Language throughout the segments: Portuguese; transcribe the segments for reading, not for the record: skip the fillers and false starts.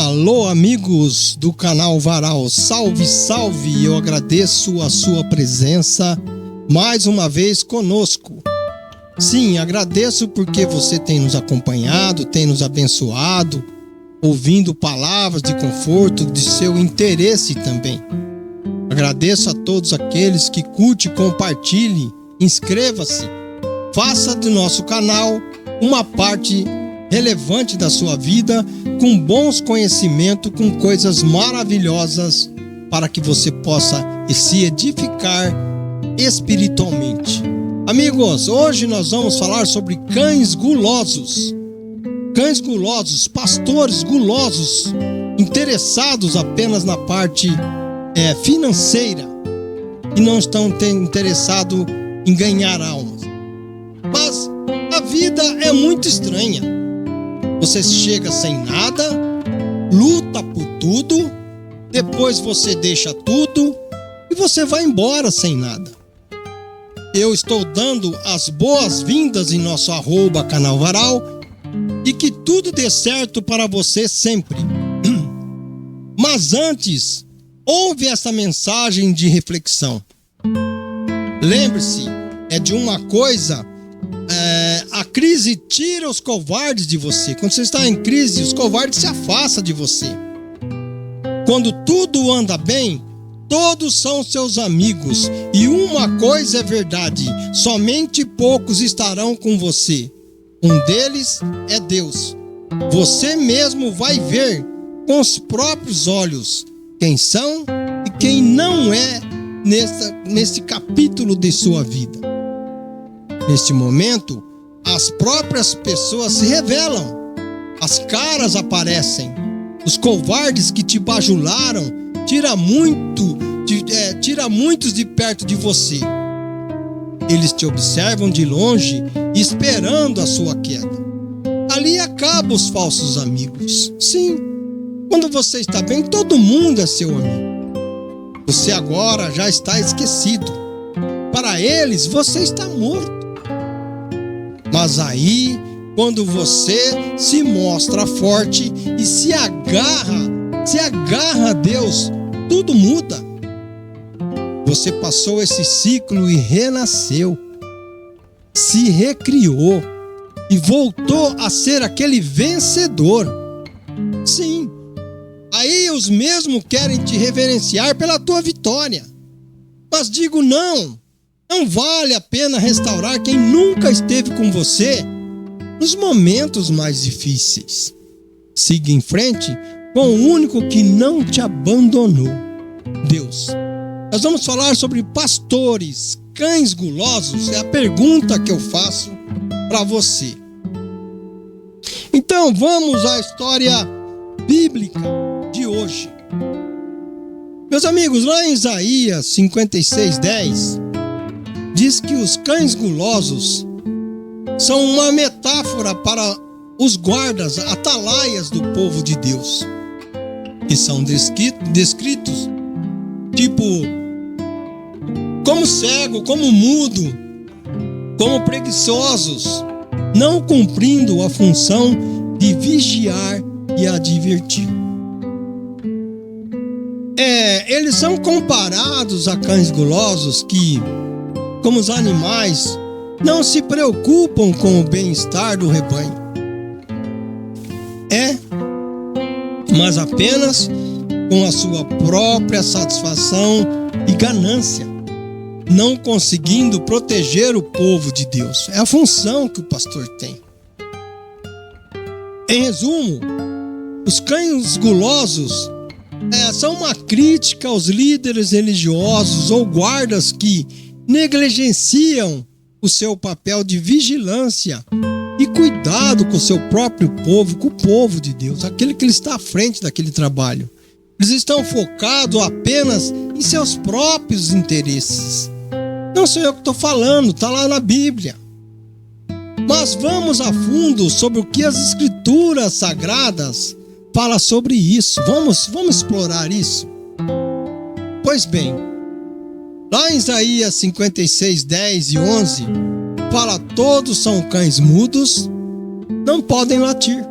Alô, amigos do canal Varal, salve, salve! Eu agradeço a sua presença mais uma vez conosco. Sim, agradeço porque você tem nos acompanhado, tem nos abençoado, ouvindo palavras de conforto, de seu interesse também. Agradeço a todos aqueles que curte, compartilhe, inscreva-se, faça do nosso canal uma parte relevante da sua vida, com bons conhecimentos, com coisas maravilhosas, para que você possa se edificar espiritualmente. Amigos, hoje nós vamos falar sobre cães gulosos. Cães gulosos, pastores gulosos, interessados apenas na parte financeira e não estão interessados em ganhar almas. Mas a vida é muito estranha. Você chega sem nada, luta por tudo, depois você deixa tudo e você vai embora sem nada. Eu estou dando as boas-vindas em nosso @canal Varal e que tudo dê certo para você sempre. Mas antes, ouve essa mensagem de reflexão. Lembre-se, de uma coisa. A crise tira os covardes de você. Quando você está em crise, os covardes se afastam de você. Quando tudo anda bem, todos são seus amigos. E uma coisa é verdade: somente poucos estarão com você. Um deles é Deus. Você mesmo vai ver com os próprios olhos quem são e quem não é nesse capítulo de sua vida. Neste momento, as próprias pessoas se revelam, as caras aparecem, os covardes que te bajularam tira muitos de perto de você. Eles te observam de longe, esperando a sua queda. Ali acabam os falsos amigos. Sim, quando você está bem, todo mundo é seu amigo. Você agora já está esquecido. Para eles, você está morto. Mas aí, quando você se mostra forte e se agarra a Deus, tudo muda. Você passou esse ciclo e renasceu, se recriou e voltou a ser aquele vencedor. Sim, aí os mesmos querem te reverenciar pela tua vitória. Mas digo não. Não vale a pena restaurar quem nunca esteve com você nos momentos mais difíceis. Siga em frente com o único que não te abandonou, Deus. Nós vamos falar sobre pastores, cães gulosos, é a pergunta que eu faço para você. Então vamos à história bíblica de hoje. Meus amigos, lá em Isaías 56:10, diz que os cães gulosos são uma metáfora para os guardas, atalaias do povo de Deus, que são descritos tipo como cego, como mudo, como preguiçosos, não cumprindo a função de vigiar e advertir. Eles são comparados a cães gulosos que, como os animais, não se preocupam com o bem-estar do rebanho. Mas apenas com a sua própria satisfação e ganância, não conseguindo proteger o povo de Deus. É a função que o pastor tem. Em resumo, os cães gulosos são uma crítica aos líderes religiosos ou guardas que negligenciam o seu papel de vigilância e cuidado com o seu próprio povo, com o povo de Deus, aquele que está à frente daquele trabalho. Eles estão focados apenas em seus próprios interesses. Não sou eu que estou falando, está lá na Bíblia. Mas vamos a fundo sobre o que as Escrituras Sagradas falam sobre isso. Vamos explorar isso. Pois bem, lá em Isaías 56:10 e 11, fala: todos são cães mudos, não podem latir.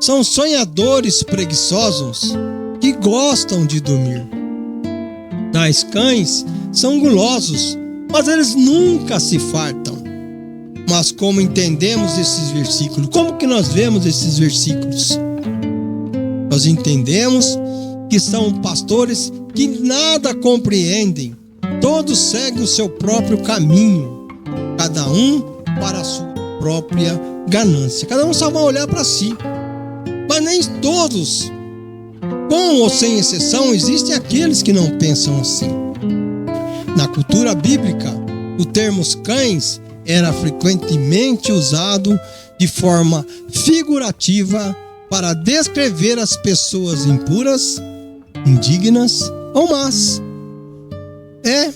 são sonhadores preguiçosos que gostam de dormir. Tais cães são gulosos, mas eles nunca se fartam. Mas como entendemos esses versículos? Como que nós vemos esses versículos? Nós entendemos que são pastores que nada compreendem. Todos seguem o seu próprio caminho, cada um para a sua própria ganância. Cada um só vai olhar para si. Mas nem todos, com ou sem exceção, existem aqueles que não pensam assim. Na cultura bíblica, o termo cães era frequentemente usado de forma figurativa para descrever as pessoas impuras, indignas ou más. É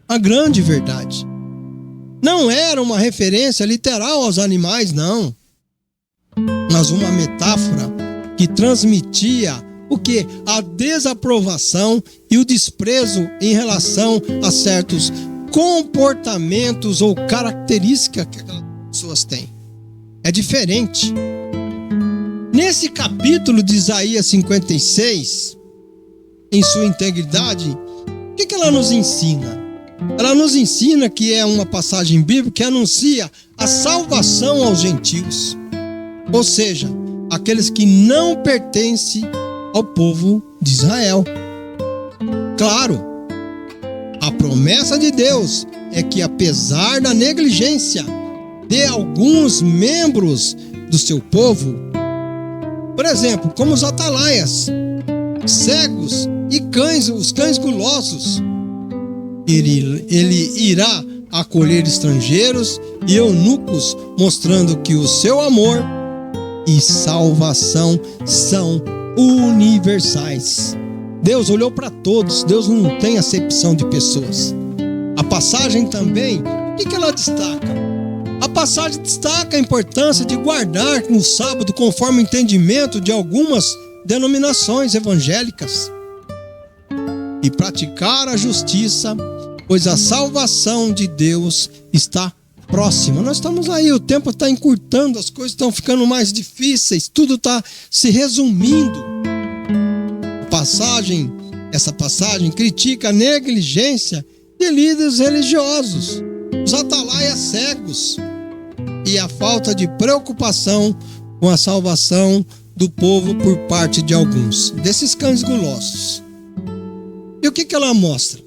a grande verdade. Não era uma referência literal aos animais, não. Mas uma metáfora que transmitia o quê? A desaprovação e o desprezo em relação a certos comportamentos ou características que aquelas pessoas têm. É diferente. Nesse capítulo de Isaías 56, em sua integridade, o que ela nos ensina? Ela nos ensina que é uma passagem bíblica que anuncia a salvação aos gentios, ou seja, aqueles que não pertencem ao povo de Israel. Claro, a promessa de Deus é que, apesar da negligência de alguns membros do seu povo, por exemplo, como os atalaias, cegos e cães, os cães gulosos, ele irá acolher estrangeiros e eunucos, mostrando que o seu amor e salvação são universais. Deus olhou para todos, Deus não tem acepção de pessoas. A passagem também, o que ela destaca? A passagem destaca a importância de guardar no sábado conforme o entendimento de algumas denominações evangélicas e praticar a justiça, pois a salvação de Deus está próxima. Nós estamos aí, o tempo está encurtando, as coisas estão ficando mais difíceis, tudo está se resumindo. Essa passagem critica a negligência de líderes religiosos, os atalaias cegos e a falta de preocupação com a salvação do povo por parte de alguns desses cães gulosos. E o que ela mostra?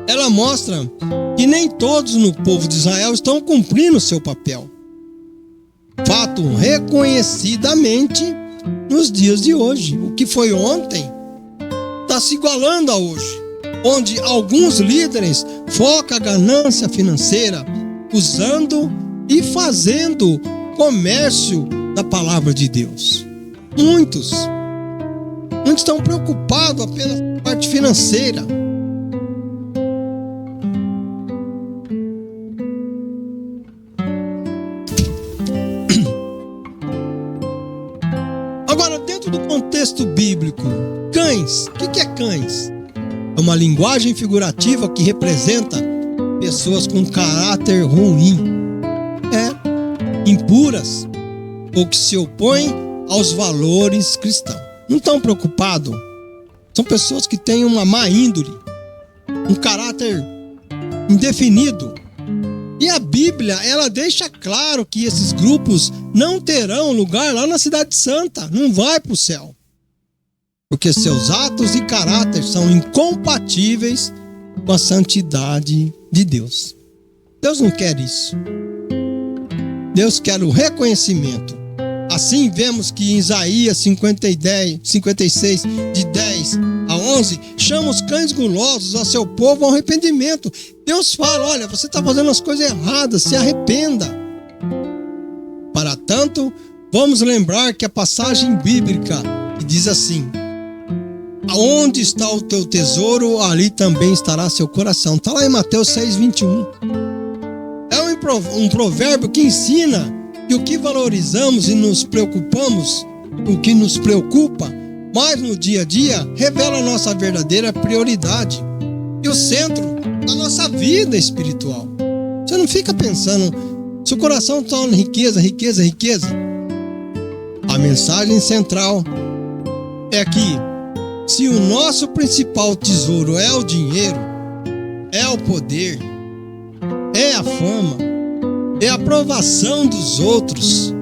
Ela mostra que nem todos no povo de Israel estão cumprindo o seu papel. Fato reconhecidamente nos dias de hoje. O que foi ontem está se igualando a hoje, onde alguns líderes focam a ganância financeira usando e fazendo comércio da palavra de Deus. Muitos estão preocupados apenas com a parte financeira. Agora, dentro do contexto bíblico, cães, o que é cães? É uma linguagem figurativa que representa pessoas com caráter ruim, impuras, ou que se opõem aos valores cristãos. Não estão preocupados. São pessoas que têm uma má índole, um caráter indefinido. E a Bíblia, ela deixa claro que esses grupos não terão lugar lá na Cidade Santa, não vai para o céu. Porque seus atos e caráter são incompatíveis com a santidade de Deus. Deus não quer isso. Deus quer o reconhecimento. Assim vemos que em Isaías 56, de 10 a 11, chama os cães gulosos a seu povo ao arrependimento. Deus fala, olha, você está fazendo as coisas erradas, se arrependa. Para tanto, vamos lembrar que a passagem bíblica que diz assim: aonde está o teu tesouro, ali também estará seu coração. Está lá em Mateus 6:21. É um provérbio que ensina que o que valorizamos e nos preocupamos, o que nos preocupa mais no dia a dia, revela a nossa verdadeira prioridade e o centro da nossa vida espiritual. Você não fica pensando, seu coração está na riqueza, riqueza, riqueza. A mensagem central é que, se o nosso principal tesouro é o dinheiro, é o poder, é a fama, é a aprovação dos outros,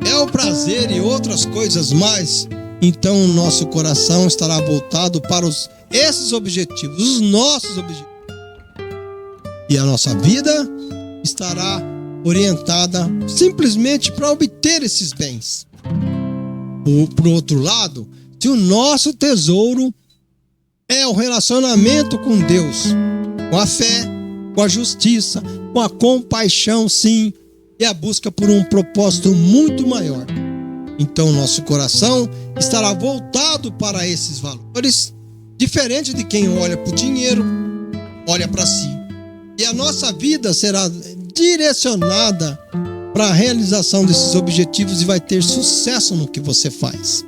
é o prazer e outras coisas mais, então o nosso coração estará voltado para esses objetivos, os nossos objetivos. E a nossa vida estará orientada simplesmente para obter esses bens. Por outro lado, se o nosso tesouro é o relacionamento com Deus, com a fé, com a justiça, com a compaixão, sim, e a busca por um propósito muito maior, então nosso coração estará voltado para esses valores, diferente de quem olha para o dinheiro, olha para si. E a nossa vida será direcionada para a realização desses objetivos e vai ter sucesso no que você faz.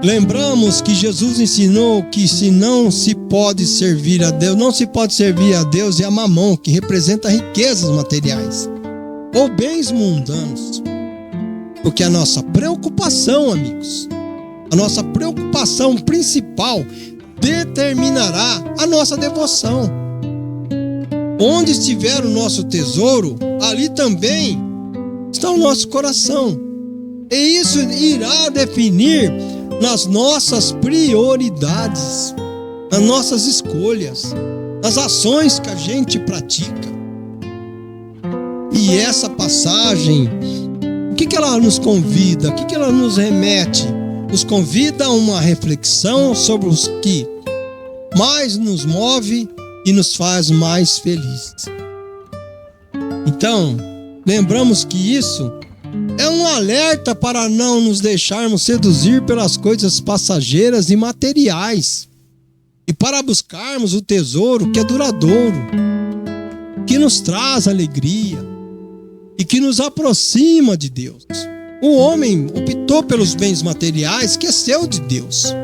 Lembramos que Jesus ensinou que se não se pode servir a Deus, não se pode servir a Deus e a mamão, que representa riquezas materiais ou bens mundanos. Porque a nossa preocupação, amigos, a nossa preocupação principal determinará a nossa devoção. Onde estiver o nosso tesouro, ali também está o nosso coração. E isso irá definir nas nossas prioridades, nas nossas escolhas, nas ações que a gente pratica. E essa passagem, o que ela nos convida? O que ela nos remete? Nos convida a uma reflexão sobre os que mais nos move e nos faz mais felizes. Então, lembramos que isso é um alerta para não nos deixarmos seduzir pelas coisas passageiras e materiais e para buscarmos o tesouro que é duradouro, que nos traz alegria e que nos aproxima de Deus. O homem optou pelos bens materiais, esqueceu de Deus.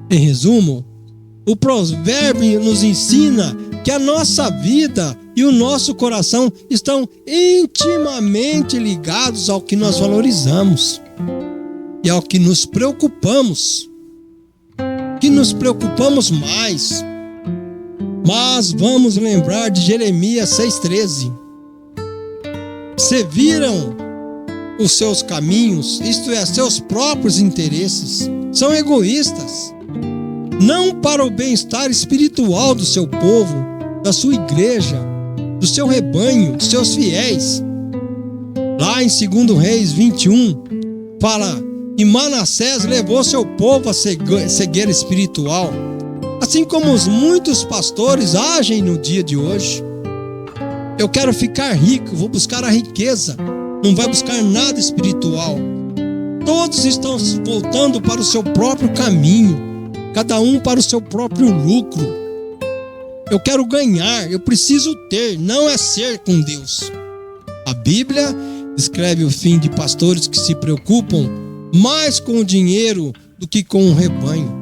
Em resumo, o provérbio nos ensina que a nossa vida e o nosso coração estão intimamente ligados ao que nós valorizamos e ao que nos preocupamos. Que nos preocupamos mais. Mas vamos lembrar de Jeremias 6,13. Se viram os seus caminhos, isto é, seus próprios interesses, são egoístas, não para o bem-estar espiritual do seu povo, da sua igreja, do seu rebanho, dos seus fiéis. Lá em 2 Reis 21, fala: e Manassés levou seu povo à cegueira espiritual, assim como os muitos pastores agem no dia de hoje. Eu quero ficar rico, vou buscar a riqueza, não vai buscar nada espiritual. Todos estão voltando para o seu próprio caminho, cada um para o seu próprio lucro. Eu quero ganhar, eu preciso ter, não é ser com Deus. A Bíblia descreve o fim de pastores que se preocupam mais com o dinheiro do que com o rebanho.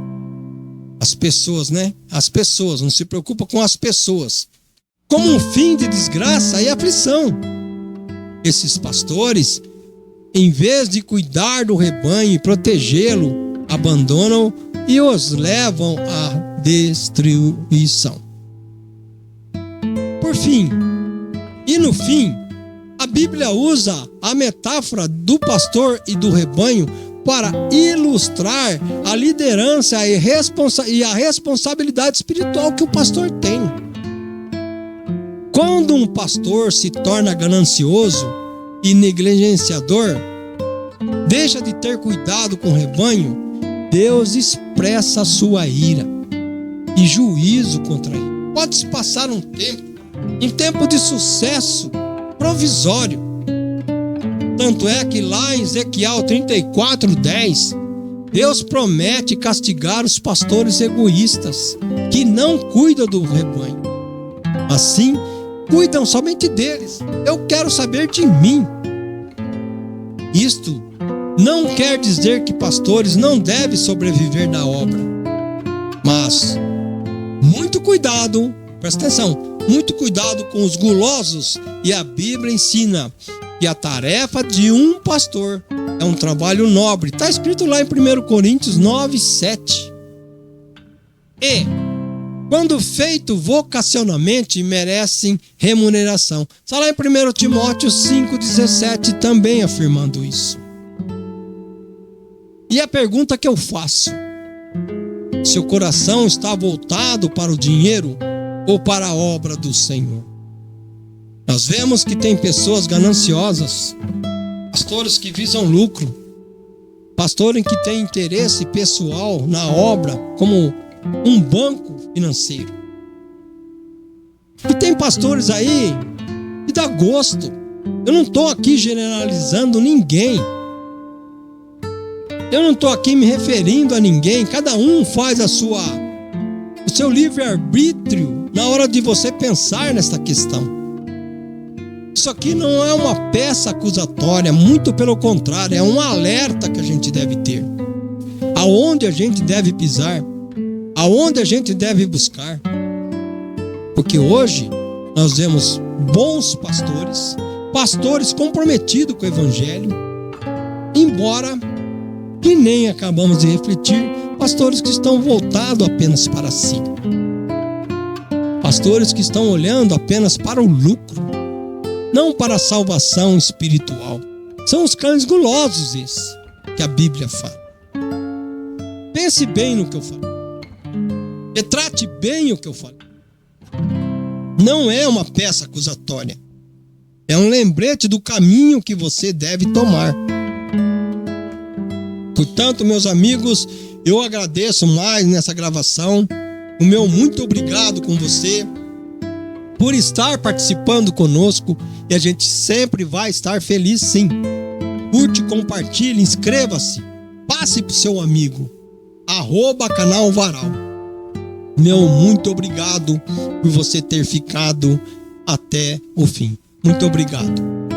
As pessoas, né? As pessoas, não se preocupam com as pessoas. Como um fim de desgraça e aflição. Esses pastores, em vez de cuidar do rebanho e protegê-lo, abandonam e os levam à destruição. Por fim, e no fim, a Bíblia usa a metáfora do pastor e do rebanho para ilustrar a liderança e a responsabilidade espiritual que o pastor tem. Quando um pastor se torna ganancioso e negligenciador, deixa de ter cuidado com o rebanho, Deus expressa a sua ira e juízo contra ele. Pode-se passar um tempo de sucesso provisório. Tanto é que lá em Ezequiel 34:10, Deus promete castigar os pastores egoístas que não cuidam do rebanho. Assim, cuidam somente deles. Eu quero saber de mim. Isto não quer dizer que pastores não devem sobreviver da obra. Mas, muito cuidado, presta atenção, muito cuidado com os gulosos. E a Bíblia ensina que a tarefa de um pastor é um trabalho nobre. Está escrito lá em 1 Coríntios 9:7. E, quando feito vocacionalmente, merecem remuneração. Está lá em 1 Timóteo 5:17 também afirmando isso. E a pergunta que eu faço: seu coração está voltado para o dinheiro ou para a obra do Senhor? Nós vemos que tem pessoas gananciosas, pastores que visam lucro, pastores que têm interesse pessoal na obra como um banco financeiro. E tem pastores aí que dá gosto. Eu não estou aqui generalizando ninguém. Eu não estou aqui me referindo a ninguém. Cada um faz o seu livre-arbítrio na hora de você pensar nesta questão. Isso aqui não é uma peça acusatória, muito pelo contrário, é um alerta que a gente deve ter. Aonde a gente deve pisar, aonde a gente deve buscar. Porque hoje nós vemos bons pastores, pastores comprometidos com o evangelho, embora, que nem acabamos de refletir, pastores que estão voltados apenas para si. Pastores que estão olhando apenas para o lucro, não para a salvação espiritual. São os cães gulosos esses que a Bíblia fala. Pense bem no que eu falei. Retrate bem o que eu falei. Não é uma peça acusatória. É um lembrete do caminho que você deve tomar. Portanto, meus amigos, eu agradeço mais nessa gravação. O meu muito obrigado com você por estar participando conosco, e a gente sempre vai estar feliz, sim. Curte, compartilhe, inscreva-se, passe para o seu amigo, @canal Varal. Meu muito obrigado por você ter ficado até o fim. Muito obrigado.